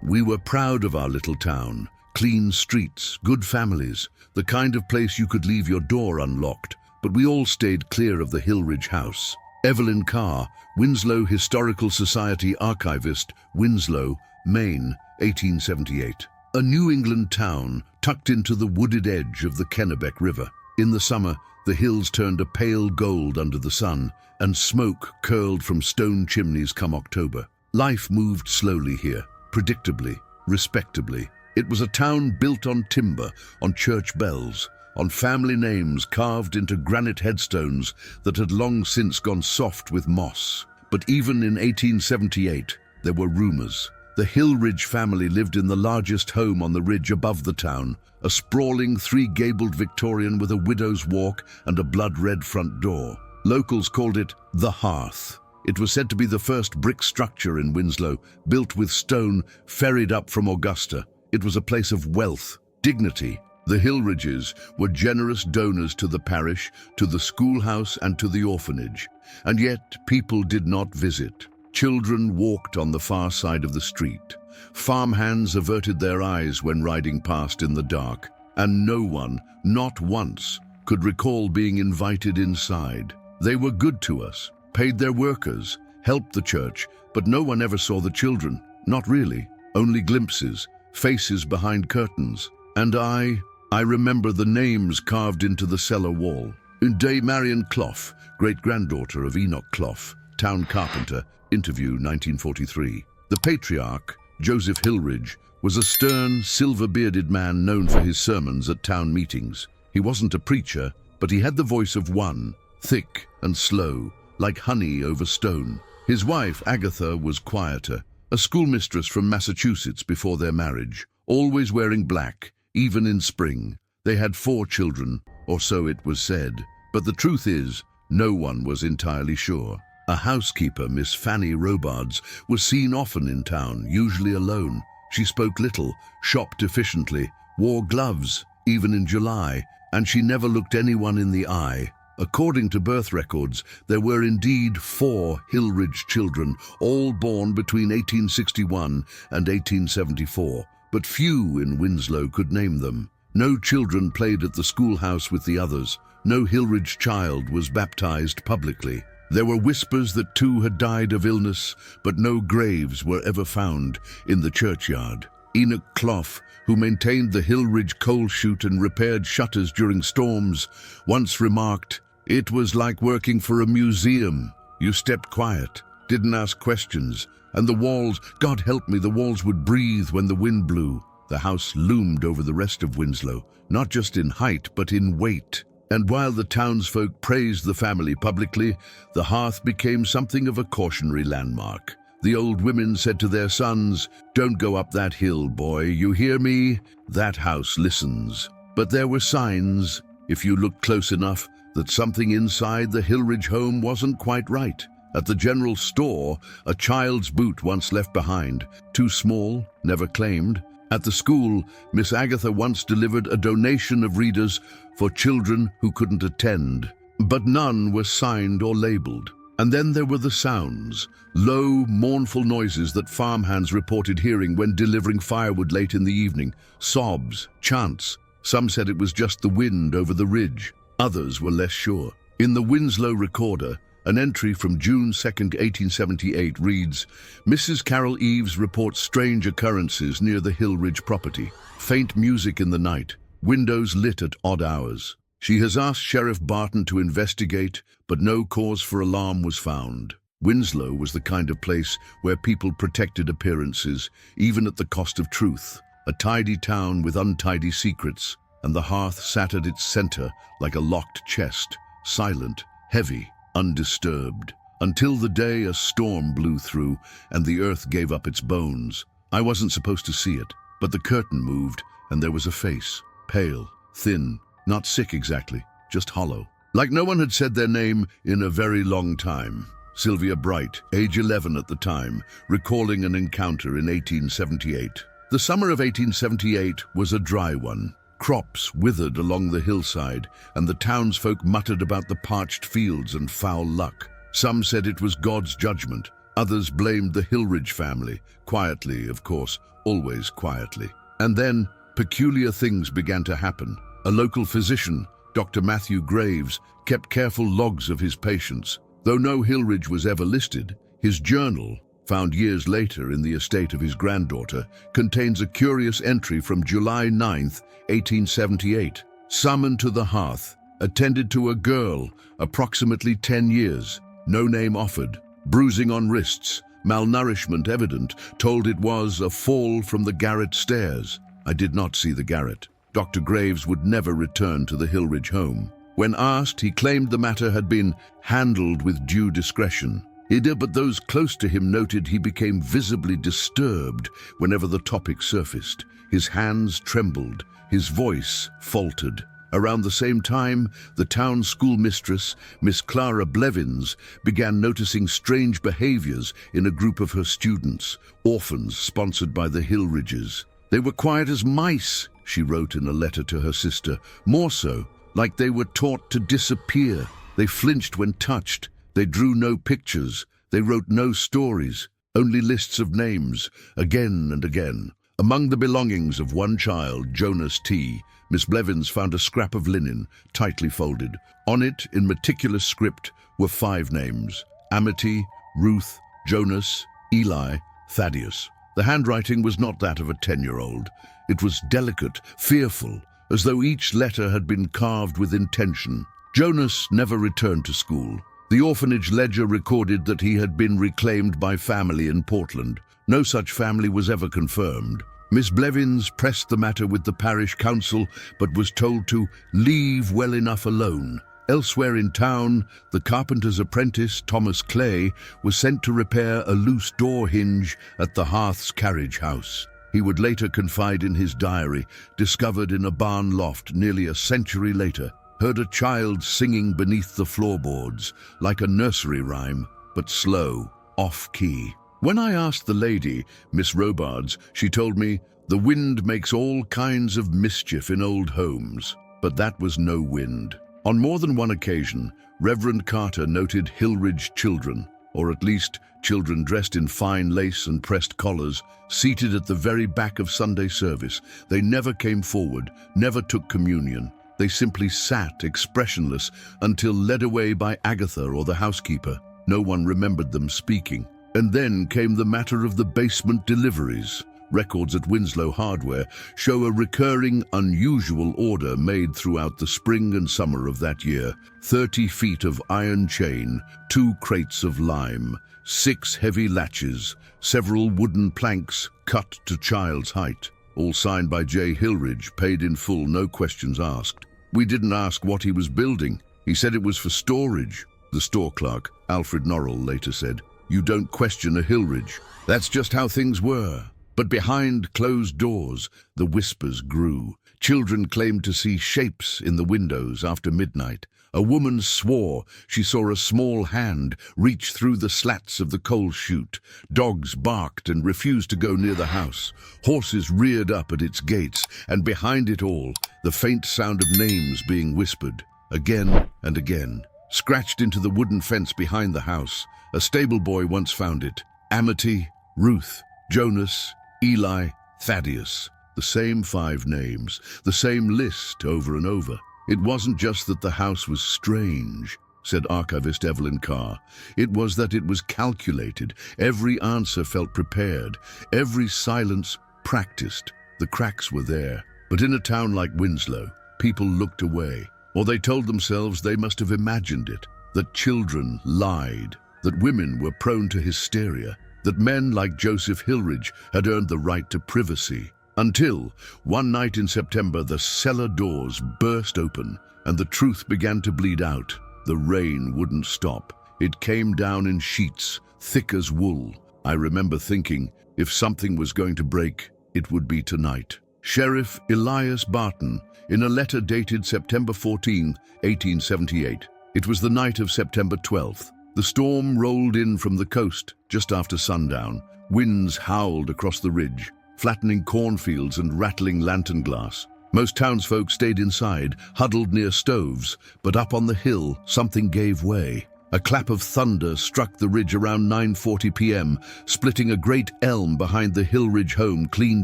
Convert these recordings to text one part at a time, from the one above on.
We were proud of our little town. Clean streets, good families, the kind of place you could leave your door unlocked, but we all stayed clear of the Hillridge house. Evelyn Carr, Winslow Historical Society archivist, Winslow, Maine, 1878. A New England town tucked into the wooded edge of the Kennebec River. In the summer, the hills turned a pale gold under the sun, and smoke curled from stone chimneys come October. Life moved slowly here, predictably, respectably. It was a town built on timber, on church bells, on family names carved into granite headstones that had long since gone soft with moss. But even in 1878, there were rumors. The Hillridge family lived in the largest home on the ridge above the town, a sprawling three-gabled Victorian with a widow's walk and a blood-red front door. Locals called it the Hearth. It was said to be the first brick structure in Winslow, built with stone ferried up from Augusta. It was a place of wealth, dignity. The Hillridges were generous donors to the parish, to the schoolhouse and to the orphanage. And yet people did not visit. Children walked on the far side of the street. Farmhands averted their eyes when riding past in the dark. And no one, not once, could recall being invited inside. They were good to us, paid their workers, helped the church, but no one ever saw the children. Not really. Only glimpses, faces behind curtains. And I remember the names carved into the cellar wall. Unday Marion Clough, great-granddaughter of Enoch Clough, town carpenter, interview 1943. The patriarch, Joseph Hillridge, was a stern, silver-bearded man known for his sermons at town meetings. He wasn't a preacher, but he had the voice of one, thick and slow, like honey over stone. His wife, Agatha, was quieter, a schoolmistress from Massachusetts before their marriage, always wearing black, even in spring. They had 4 children, or so it was said. But the truth is, no one was entirely sure. A housekeeper, Miss Fanny Robards, was seen often in town, usually alone. She spoke little, shopped efficiently, wore gloves, even in July, and she never looked anyone in the eye. According to birth records, there were indeed 4 Hillridge children, all born between 1861 and 1874, but few in Winslow could name them. No children played at the schoolhouse with the others. No Hillridge child was baptized publicly. There were whispers that 2 had died of illness, but no graves were ever found in the churchyard. Enoch Clough, who maintained the Hillridge coal chute and repaired shutters during storms, once remarked, "It was like working for a museum. You stepped quiet, didn't ask questions, and the walls, God help me, the walls would breathe when the wind blew." The house loomed over the rest of Winslow, not just in height, but in weight. And while the townsfolk praised the family publicly, the hearth became something of a cautionary landmark. The old women said to their sons, "Don't go up that hill, boy, you hear me? That house listens." But there were signs, if you looked close enough, that something inside the Hillridge home wasn't quite right. At the general store, a child's boot once left behind, too small, never claimed. At the school, Miss Agatha once delivered a donation of readers for children who couldn't attend, but none were signed or labeled. And then there were the sounds, low, mournful noises that farmhands reported hearing when delivering firewood late in the evening, sobs, chants. Some said it was just the wind over the ridge. Others were less sure. In the Winslow Recorder, an entry from June 2, 1878 reads, "Mrs. Carol Eves reports strange occurrences near the Hillridge property. Faint music in the night, windows lit at odd hours. She has asked Sheriff Barton to investigate, but no cause for alarm was found." Winslow was the kind of place where people protected appearances, even at the cost of truth. A tidy town with untidy secrets, and the hearth sat at its center like a locked chest, silent, heavy, undisturbed, until the day a storm blew through and the earth gave up its bones. I wasn't supposed to see it, but the curtain moved and there was a face, pale, thin, not sick exactly, just hollow. Like no one had said their name in a very long time. Sylvia Bright, age 11 at the time, recalling an encounter in 1878. The summer of 1878 was a dry one. Crops withered along the hillside, and the townsfolk muttered about the parched fields and foul luck. Some said it was God's judgment, Others blamed the Hillridge family, quietly, of course, always quietly. And then, peculiar things began to happen. A local physician, Dr. Matthew Graves, kept careful logs of his patients. Though no Hillridge was ever listed, his journal, found years later in the estate of his granddaughter, contains a curious entry from July 9, 1878. Summoned to the hearth, attended to a girl, approximately 10 years, no name offered, bruising on wrists, malnourishment evident, told it was a fall from the garret stairs. I did not see the garret. Dr. Graves would never return to the Hillridge home. When asked, he claimed the matter had been handled with due discretion. But those close to him noted he became visibly disturbed whenever the topic surfaced. His hands trembled, his voice faltered. Around the same time, the town schoolmistress, Miss Clara Blevins, began noticing strange behaviors in a group of her students, orphans sponsored by the Hillridges. They were quiet as mice, she wrote in a letter to her sister, more so, like they were taught to disappear. They flinched when touched. They drew no pictures. They wrote no stories, only lists of names, again and again. Among the belongings of one child, Jonas T., Miss Blevins found a scrap of linen, tightly folded. On it, in meticulous script, were 5 names: Amity, Ruth, Jonas, Eli, Thaddeus. The handwriting was not that of a 10-year-old. It was delicate, fearful, as though each letter had been carved with intention. Jonas never returned to school. The orphanage ledger recorded that he had been reclaimed by family in Portland. No such family was ever confirmed. Miss Blevins pressed the matter with the parish council, but was told to leave well enough alone. Elsewhere in town, the carpenter's apprentice, Thomas Clay, was sent to repair a loose door hinge at the Hearth's carriage house. He would later confide in his diary, discovered in a barn loft nearly a century later, heard a child singing beneath the floorboards, like a nursery rhyme, but slow, off-key. When I asked the lady, Miss Robards, she told me, the wind makes all kinds of mischief in old homes. But that was no wind. On more than one occasion, Reverend Carter noted Hillridge children, or at least children dressed in fine lace and pressed collars, seated at the very back of Sunday service. They never came forward, never took communion. They simply sat, expressionless, until led away by Agatha or the housekeeper. No one remembered them speaking. And then came the matter of the basement deliveries. Records at Winslow Hardware show a recurring, unusual order made throughout the spring and summer of that year. 30 feet of iron chain, 2 crates of lime, 6 heavy latches, several wooden planks cut to child's height. All signed by J. Hillridge, paid in full, no questions asked. We didn't ask what he was building. He said it was for storage. The store clerk, Alfred Norrell, later said, "You don't question a Hillridge. That's just how things were." But behind closed doors, the whispers grew. Children claimed to see shapes in the windows after midnight. A woman swore she saw a small hand reach through the slats of the coal chute. Dogs barked and refused to go near the house. Horses reared up at its gates, and behind it all, the faint sound of names being whispered, again and again. Scratched into the wooden fence behind the house, a stable boy once found it. Amity, Ruth, Jonas, Eli, Thaddeus. The same 5 names, the same list over and over. It wasn't just that the house was strange, said archivist Evelyn Carr. It was that it was calculated. Every answer felt prepared, every silence practiced. The cracks were there. But in a town like Winslow, people looked away, or they told themselves they must have imagined it, that children lied, that women were prone to hysteria, that men like Joseph Hillridge had earned the right to privacy. Until, one night in September, the cellar doors burst open and the truth began to bleed out. The rain wouldn't stop. It came down in sheets, thick as wool. I remember thinking, if something was going to break, it would be tonight. Sheriff Elias Barton, in a letter dated September 14, 1878. It was the night of September 12th. The storm rolled in from the coast just after sundown. Winds howled across the ridge, flattening cornfields and rattling lantern glass. Most townsfolk stayed inside, huddled near stoves, but up on the hill, something gave way. A clap of thunder struck the ridge around 9:40 p.m., splitting a great elm behind the Hillridge home clean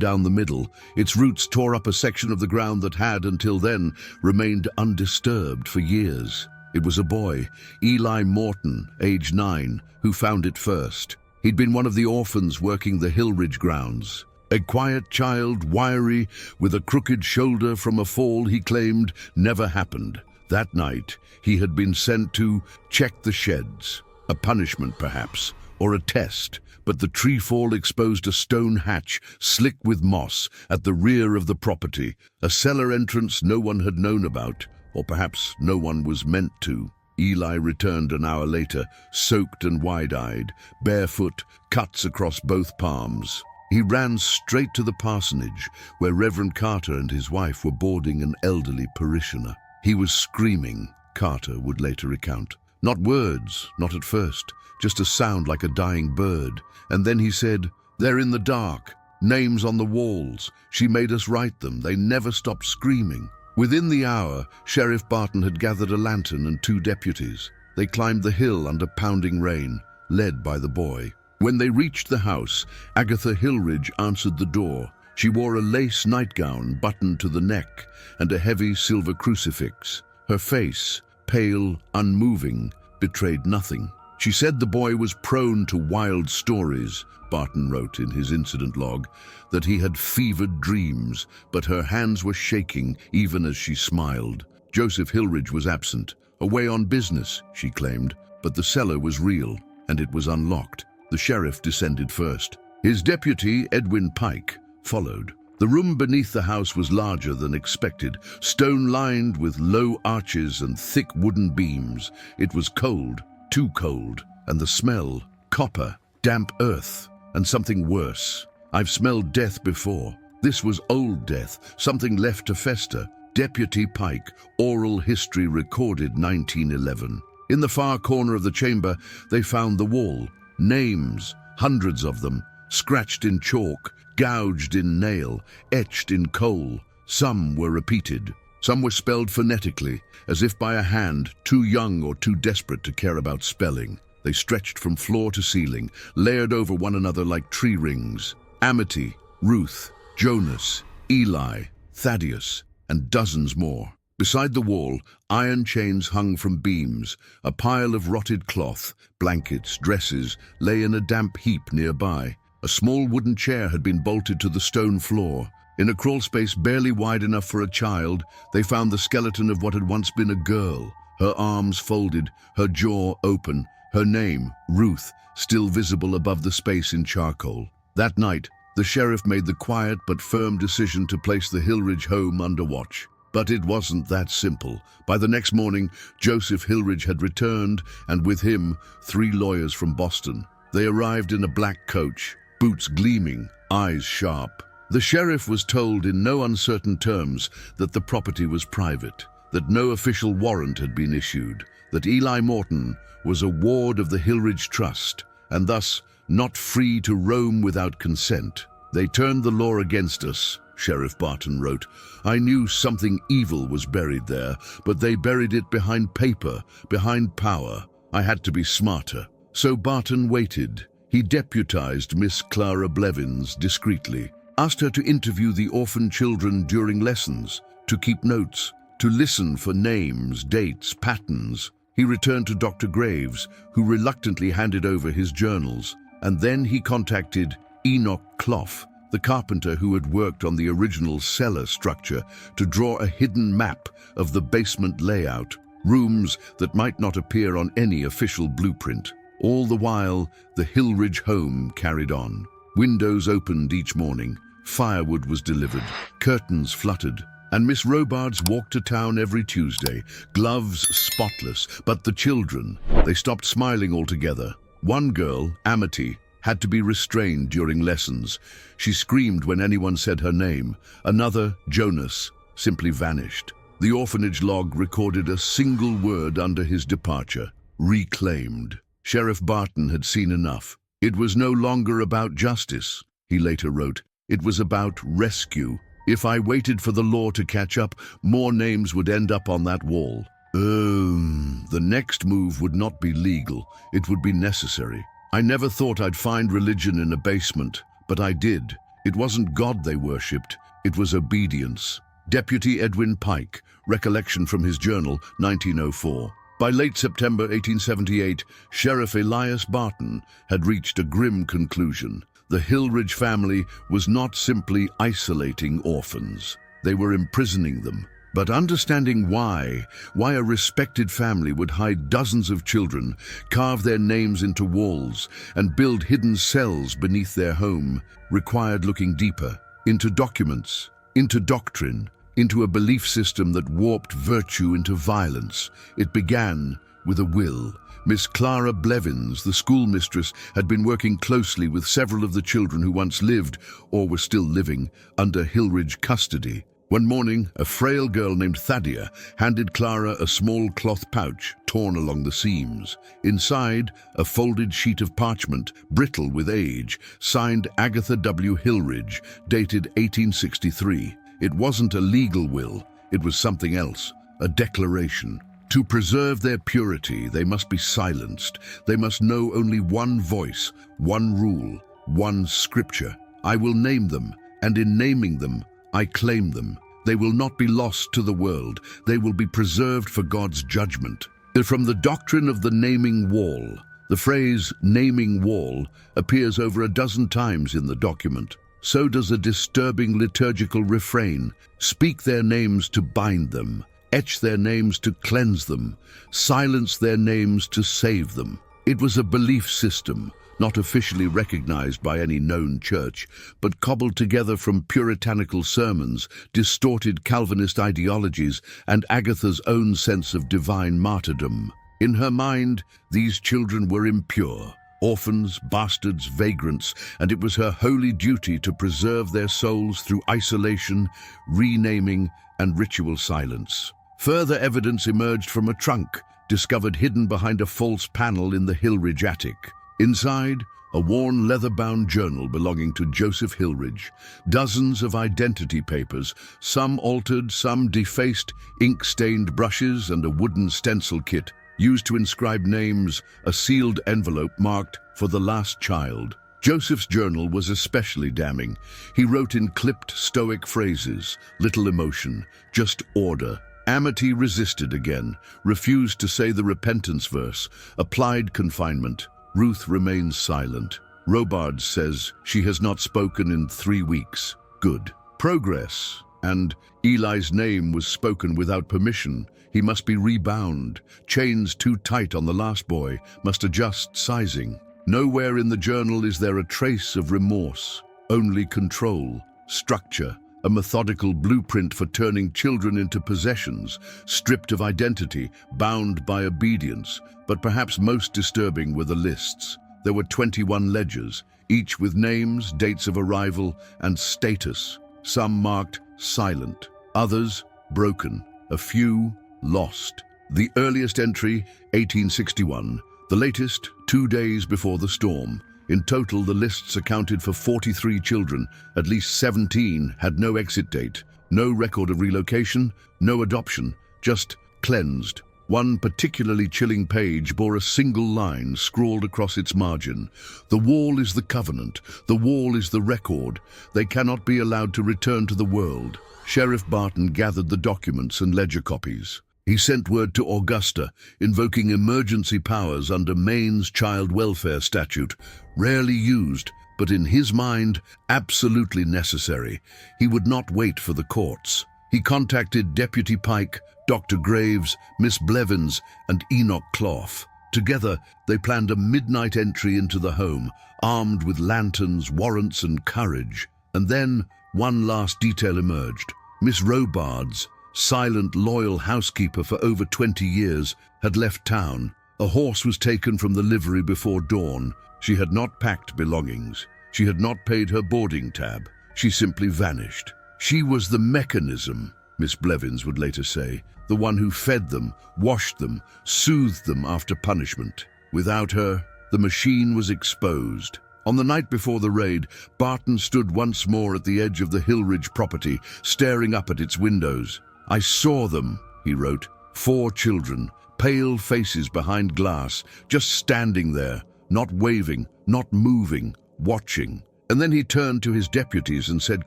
down the middle. Its roots tore up a section of the ground that had, until then, remained undisturbed for years. It was a boy, Eli Morton, age 9, who found it first. He'd been one of the orphans working the Hillridge grounds. A quiet child, wiry, with a crooked shoulder from a fall he claimed never happened. That night, he had been sent to check the sheds. A punishment, perhaps, or a test, but the tree fall exposed a stone hatch, slick with moss, at the rear of the property, a cellar entrance no one had known about, or perhaps no one was meant to. Eli returned an hour later, soaked and wide-eyed, barefoot, cuts across both palms. He ran straight to the parsonage, where Reverend Carter and his wife were boarding an elderly parishioner. He was screaming, Carter would later recount. Not words, not at first, just a sound like a dying bird. And then he said, "They're in the dark. Names on the walls. She made us write them. They never stopped screaming." Within the hour, Sheriff Barton had gathered a lantern and 2 deputies. They climbed the hill under pounding rain, led by the boy. When they reached the house, Agatha Hillridge answered the door. She wore a lace nightgown buttoned to the neck and a heavy silver crucifix. Her face, pale, unmoving, betrayed nothing. She said the boy was prone to wild stories, Barton wrote in his incident log, that he had fevered dreams, but her hands were shaking even as she smiled. Joseph Hillridge was absent, away on business, she claimed, but the cellar was real, and it was unlocked. The sheriff descended first. His deputy, Edwin Pike, followed. The room beneath the house was larger than expected, stone-lined with low arches and thick wooden beams. It was cold, too cold, and the smell, copper, damp earth, and something worse. I've smelled death before. This was old death, something left to fester. Deputy Pike, oral history recorded 1911. In the far corner of the chamber, they found the wall. Names, hundreds of them, scratched in chalk, gouged in nail, etched in coal. Some were repeated. Some were spelled phonetically, as if by a hand too young or too desperate to care about spelling. They stretched from floor to ceiling, layered over one another like tree rings. Amity, Ruth, Jonas, Eli, Thaddeus, and dozens more. Beside the wall, iron chains hung from beams. A pile of rotted cloth, blankets, dresses, lay in a damp heap nearby. A small wooden chair had been bolted to the stone floor. In a crawl space barely wide enough for a child, they found the skeleton of what had once been a girl. Her arms folded, her jaw open, her name, Ruth, still visible above the space in charcoal. That night, the sheriff made the quiet but firm decision to place the Hillridge home under watch. But it wasn't that simple. By the next morning, Joseph Hillridge had returned, and with him, 3 lawyers from Boston. They arrived in a black coach, boots gleaming, eyes sharp. The sheriff was told in no uncertain terms that the property was private, that no official warrant had been issued, that Eli Morton was a ward of the Hillridge Trust, and thus not free to roam without consent. "They turned the law against us," Sheriff Barton wrote. "I knew something evil was buried there, but they buried it behind paper, behind power. I had to be smarter." So Barton waited. He deputized Miss Clara Blevins discreetly, asked her to interview the orphan children during lessons, to keep notes, to listen for names, dates, patterns. He returned to Dr. Graves, who reluctantly handed over his journals, and then he contacted Enoch Clough, the carpenter who had worked on the original cellar structure, to draw a hidden map of the basement layout, rooms that might not appear on any official blueprint. All the while, the Hillridge home carried on. Windows opened each morning, firewood was delivered, curtains fluttered, and Miss Robards walked to town every Tuesday, gloves spotless. But the children, they stopped smiling altogether. One girl, Amity, had to be restrained during lessons. She screamed when anyone said her name. Another, Jonas, simply vanished. The orphanage log recorded a single word under his departure: reclaimed. Sheriff Barton had seen enough. It was no longer about justice, he later wrote. It was about rescue. If I waited for the law to catch up, more names would end up on that wall. The next move would not be legal, it would be necessary. I never thought I'd find religion in a basement, but I did. It wasn't God they worshipped, it was obedience. Deputy Edwin Pike, recollection from his journal, 1904. By late September 1878, Sheriff Elias Barton had reached a grim conclusion. The Hillridge family was not simply isolating orphans. They were imprisoning them. But understanding why a respected family would hide dozens of children, carve their names into walls, and build hidden cells beneath their home, required looking deeper, into documents, into doctrine, into a belief system that warped virtue into violence. It began with a will. Miss Clara Blevins, the schoolmistress, had been working closely with several of the children who once lived, or were still living, under Hillridge custody. One morning, a frail girl named Thadia handed Clara a small cloth pouch torn along the seams. Inside, a folded sheet of parchment, brittle with age, signed Agatha W. Hillridge, dated 1863. It wasn't a legal will, it was something else, a declaration. To preserve their purity, they must be silenced. They must know only one voice, one rule, one scripture. I will name them, and in naming them, I claim them. They will not be lost to the world. They will be preserved for God's judgment. From the doctrine of the naming wall, the phrase naming wall appears over a dozen times in the document. So does a disturbing liturgical refrain. Speak their names to bind them. Etch their names to cleanse them. Silence their names to save them. It was a belief system, not officially recognized by any known church, but cobbled together from puritanical sermons, distorted Calvinist ideologies, and Agatha's own sense of divine martyrdom. In her mind, these children were impure, orphans, bastards, vagrants, and it was her holy duty to preserve their souls through isolation, renaming, and ritual silence. Further evidence emerged from a trunk, discovered hidden behind a false panel in the Hillridge attic. Inside, a worn leather-bound journal belonging to Joseph Hillridge, dozens of identity papers, some altered, some defaced, ink-stained brushes and a wooden stencil kit used to inscribe names, a sealed envelope marked "For the Last Child." Joseph's journal was especially damning. He wrote in clipped, stoic phrases, little emotion, just order. Amity resisted again, refused to say the repentance verse, applied confinement. Ruth remains silent. Robards says she has not spoken in 3 weeks. Good. Progress. And Eli's name was spoken without permission. He must be rebound. Chains too tight on the last boy. Must adjust sizing. Nowhere in the journal is there a trace of remorse. Only control, structure, a methodical blueprint for turning children into possessions, stripped of identity, bound by obedience. But perhaps most disturbing were the lists. There were 21 ledgers, each with names, dates of arrival, and status. Some marked silent, others broken, a few lost. The earliest entry, 1861, the latest, 2 days before the storm. In total, the lists accounted for 43 children. At least 17 had no exit date, no record of relocation, no adoption, just cleansed. One particularly chilling page bore a single line scrawled across its margin. The wall is the covenant. The wall is the record. They cannot be allowed to return to the world. Sheriff Barton gathered the documents and ledger copies. He sent word to Augusta, invoking emergency powers under Maine's child welfare statute, rarely used, but in his mind, absolutely necessary. He would not wait for the courts. He contacted Deputy Pike, Dr. Graves, Miss Blevins, and Enoch Clough. Together, they planned a midnight entry into the home, armed with lanterns, warrants, and courage. And then, one last detail emerged. Miss Robards, silent, loyal housekeeper for over 20 years, had left town. A horse was taken from the livery before dawn. She had not packed belongings. She had not paid her boarding tab. She simply vanished. She was the mechanism, Miss Blevins would later say, the one who fed them, washed them, soothed them after punishment. Without her, the machine was exposed. On the night before the raid, Barton stood once more at the edge of the Hillridge property, staring up at its windows. "I saw them," he wrote, 4 children, pale faces behind glass, just standing there, not waving, not moving, watching. And then he turned to his deputies and said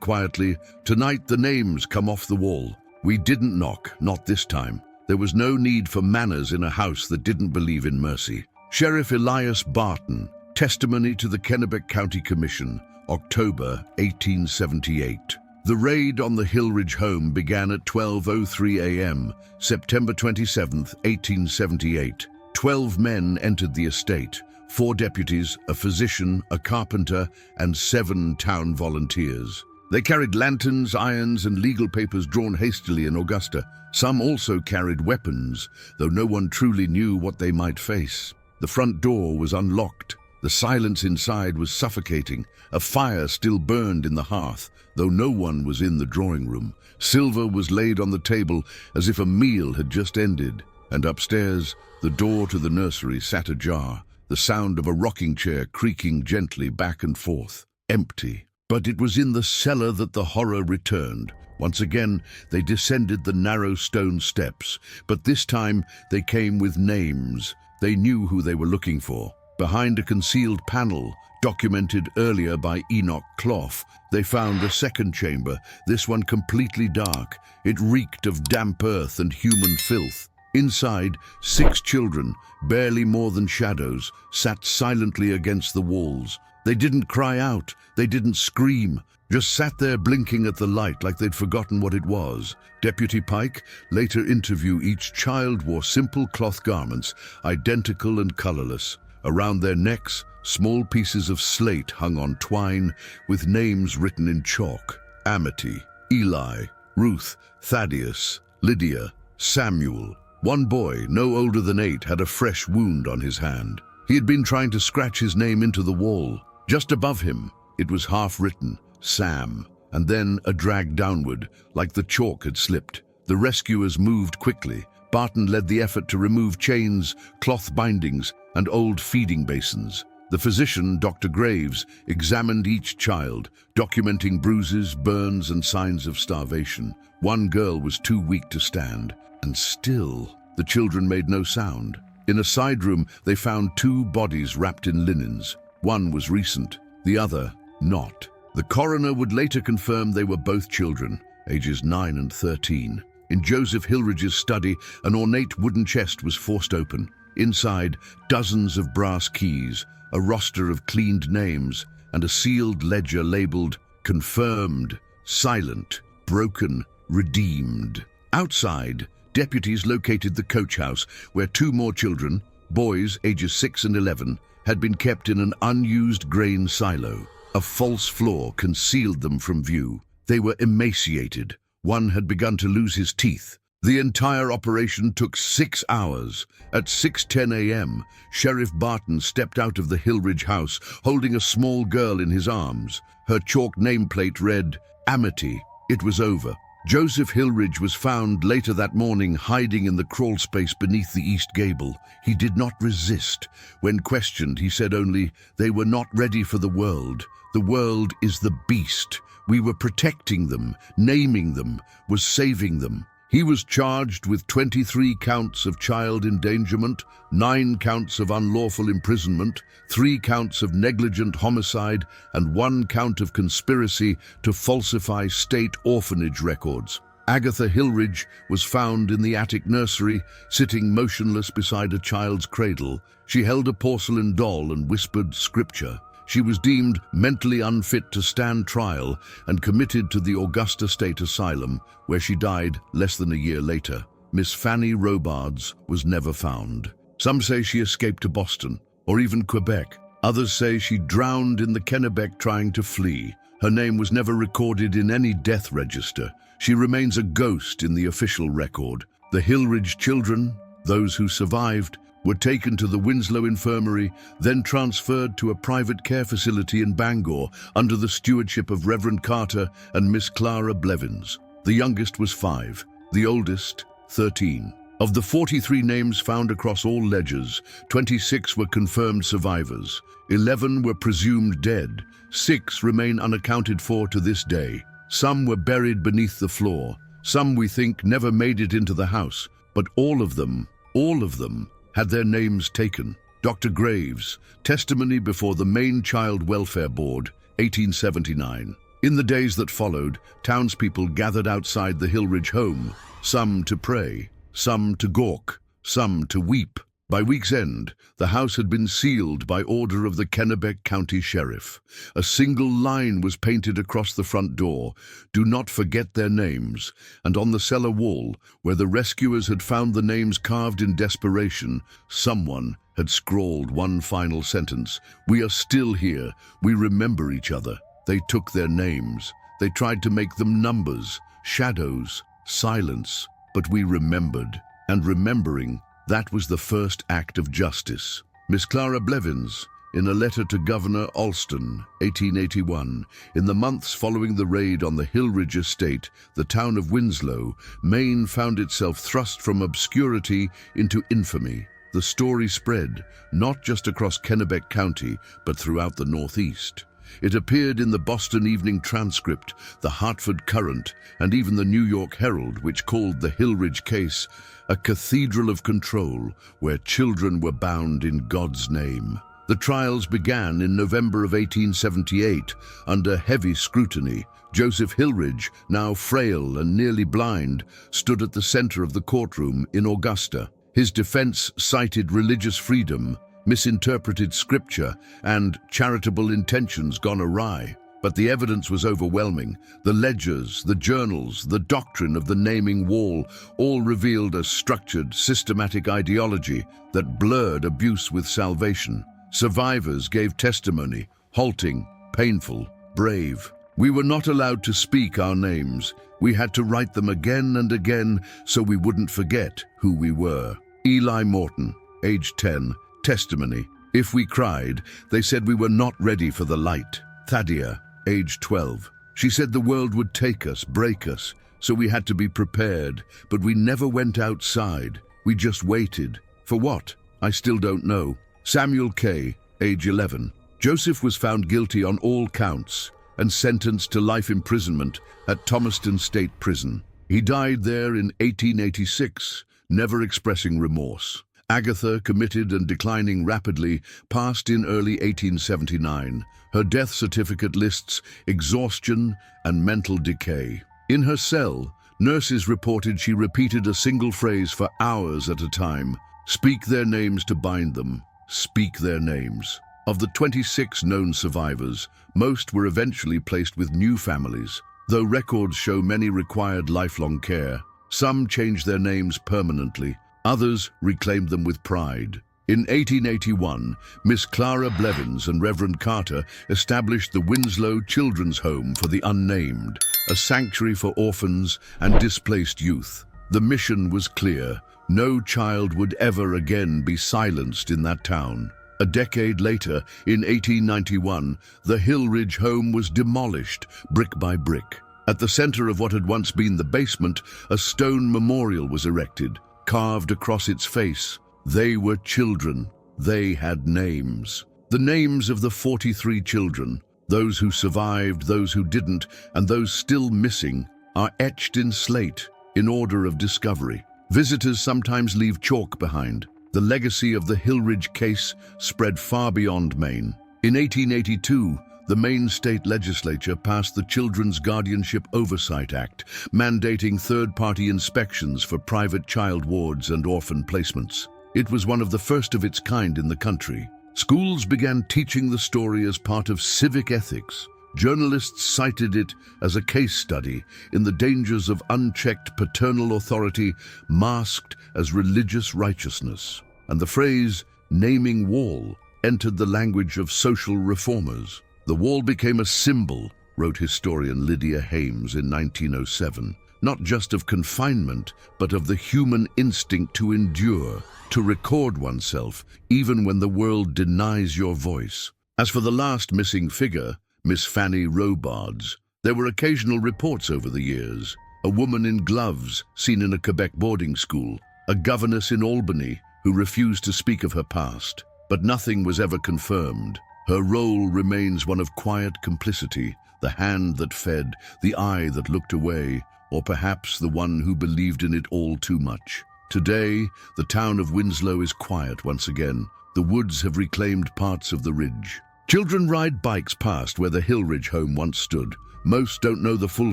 quietly, "Tonight the names come off the wall." We didn't knock, not this time. There was no need for manners in a house that didn't believe in mercy. Sheriff Elias Barton, Testimony to the Kennebec County Commission, October 1878. The raid on the Hillridge home began at 12:03 a.m., September 27, 1878. 12 men entered the estate, 4 deputies, a physician, a carpenter, and 7 town volunteers. They carried lanterns, irons, and legal papers drawn hastily in Augusta. Some also carried weapons, though no one truly knew what they might face. The front door was unlocked. The silence inside was suffocating. A fire still burned in the hearth, though no one was in the drawing room. Silver was laid on the table as if a meal had just ended. And upstairs, the door to the nursery sat ajar, the sound of a rocking chair creaking gently back and forth. Empty. But it was in the cellar that the horror returned. Once again, they descended the narrow stone steps, but this time they came with names. They knew who they were looking for. Behind a concealed panel, documented earlier by Enoch Clough, they found a second chamber, this one completely dark. It reeked of damp earth and human filth. Inside, 6 children, barely more than shadows, sat silently against the walls. They didn't cry out, they didn't scream, just sat there blinking at the light like they'd forgotten what it was. Deputy Pike later interviewed each child wore simple cloth garments, identical and colorless. Around their necks, small pieces of slate hung on twine with names written in chalk. Amity, Eli, Ruth, Thaddeus, Lydia, Samuel. One boy, no older than 8, had a fresh wound on his hand. He had been trying to scratch his name into the wall. Just above him, it was half-written, Sam, and then a drag downward, like the chalk had slipped. The rescuers moved quickly. Barton led the effort to remove chains, cloth bindings, and old feeding basins. The physician, Dr. Graves, examined each child, documenting bruises, burns, and signs of starvation. One girl was too weak to stand, and still, the children made no sound. In a side room, they found 2 bodies wrapped in linens. One was recent, the other not. The coroner would later confirm they were both children, ages 9 and 13. In Joseph Hillridge's study, an ornate wooden chest was forced open. Inside, dozens of brass keys, a roster of cleaned names, and a sealed ledger labeled "Confirmed," "Silent," "Broken," "Redeemed." Outside, deputies located the coach house where 2 more children, boys ages 6 and 11, had been kept in an unused grain silo. A false floor concealed them from view. They were emaciated. One had begun to lose his teeth. The entire operation took 6 hours. At 6:10 a.m., Sheriff Barton stepped out of the Hillridge house, holding a small girl in his arms. Her chalk nameplate read, "Amity." It was over. Joseph Hillridge was found later that morning hiding in the crawl space beneath the east gable. He did not resist. When questioned, he said only, "They were not ready for the world. The world is the beast. We were protecting them, naming them, was saving them." He was charged with 23 counts of child endangerment, 9 counts of unlawful imprisonment, 3 counts of negligent homicide, and 1 count of conspiracy to falsify state orphanage records. Agatha Hillridge was found in the attic nursery, sitting motionless beside a child's cradle. She held a porcelain doll and whispered scripture. She was deemed mentally unfit to stand trial and committed to the Augusta State Asylum, where she died less than a year later. Miss Fanny Robards was never found. Some say she escaped to Boston, or even Quebec. Others say she drowned in the Kennebec trying to flee. Her name was never recorded in any death register. She remains a ghost in the official record. The Hillridge children, those who survived, were taken to the Winslow Infirmary, then transferred to a private care facility in Bangor under the stewardship of Reverend Carter and Miss Clara Blevins. The youngest was 5, the oldest 13. Of the 43 names found across all ledgers, 26 were confirmed survivors, 11 were presumed dead, 6 remain unaccounted for to this day. Some were buried beneath the floor, some we think never made it into the house, But all of them, had their names taken. Dr. Graves, testimony before the Maine Child Welfare Board, 1879. In the days that followed, townspeople gathered outside the Hillridge home, some to pray, some to gawk, some to weep. By week's end, the house had been sealed by order of the Kennebec County Sheriff. A single line was painted across the front door, "Do not forget their names," and on the cellar wall, where the rescuers had found the names carved in desperation, someone had scrawled one final sentence: "We are still here. We remember each other." They took their names. They tried to make them numbers, shadows, silence, but we remembered. And remembering, that was the first act of justice. Miss Clara Blevins, in a letter to Governor Alston, 1881, in the months following the raid on the Hillridge estate, the town of Winslow, Maine found itself thrust from obscurity into infamy. The story spread, not just across Kennebec County, but throughout the Northeast. It appeared in the Boston Evening Transcript, the Hartford Courant, and even the New York Herald, which called the Hillridge case a cathedral of control where children were bound in God's name. The trials began in November of 1878 under heavy scrutiny. Joseph Hillridge, now frail and nearly blind, stood at the center of the courtroom in Augusta. His defense cited religious freedom, misinterpreted scripture, and charitable intentions gone awry. But the evidence was overwhelming. The ledgers, the journals, the doctrine of the naming wall all revealed a structured, systematic ideology that blurred abuse with salvation. Survivors gave testimony, halting, painful, brave. We were not allowed to speak our names. We had to write them again and again so we wouldn't forget who we were. Eli Morton, age 10, testimony. If we cried, they said we were not ready for the light. Thadia, age 12. She said the world would take us, break us, so we had to be prepared, but we never went outside. We just waited. For what? I still don't know. Samuel K., age 11. Joseph was found guilty on all counts and sentenced to life imprisonment at Thomaston State Prison. He died there in 1886, never expressing remorse. Agatha, committed and declining rapidly, passed in early 1879. Her death certificate lists exhaustion and mental decay. In her cell, nurses reported she repeated a single phrase for hours at a time. Speak their names to bind them. Speak their names. Of the 26 known survivors, most were eventually placed with new families. Though records show many required lifelong care, some changed their names permanently. Others reclaimed them with pride. In 1881, Miss Clara Blevins and Reverend Carter established the Winslow Children's Home for the Unnamed, a sanctuary for orphans and displaced youth. The mission was clear: no child would ever again be silenced in that town. A decade later, in 1891, the Hillridge home was demolished, brick by brick. At the center of what had once been the basement, a stone memorial was erected. Carved across its face, they were children. They had names. The names of the 43 children, those who survived, those who didn't, and those still missing, are etched in slate in order of discovery. Visitors sometimes leave chalk behind. The legacy of the Hillridge case spread far beyond Maine. In 1882, the Maine state legislature passed the Children's Guardianship Oversight Act, mandating third-party inspections for private child wards and orphan placements. It was one of the first of its kind in the country. Schools began teaching the story as part of civic ethics. Journalists cited it as a case study in the dangers of unchecked paternal authority masked as religious righteousness. And the phrase, naming wall, entered the language of social reformers. The wall became a symbol, wrote historian Lydia Hames in 1907, not just of confinement, but of the human instinct to endure, to record oneself, even when the world denies your voice. As for the last missing figure, Miss Fanny Robards, there were occasional reports over the years. A woman in gloves seen in a Quebec boarding school, a governess in Albany who refused to speak of her past, but nothing was ever confirmed. Her role remains one of quiet complicity, the hand that fed, the eye that looked away, or perhaps the one who believed in it all too much. Today, the town of Winslow is quiet once again. The woods have reclaimed parts of the ridge. Children ride bikes past where the Hillridge home once stood. Most don't know the full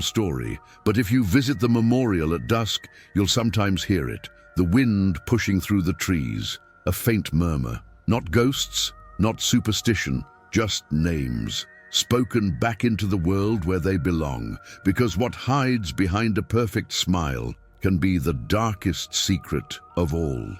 story, but if you visit the memorial at dusk, you'll sometimes hear it. The wind pushing through the trees, a faint murmur. Not ghosts, not superstition, just names, spoken back into the world where they belong, because what hides behind a perfect smile can be the darkest secret of all.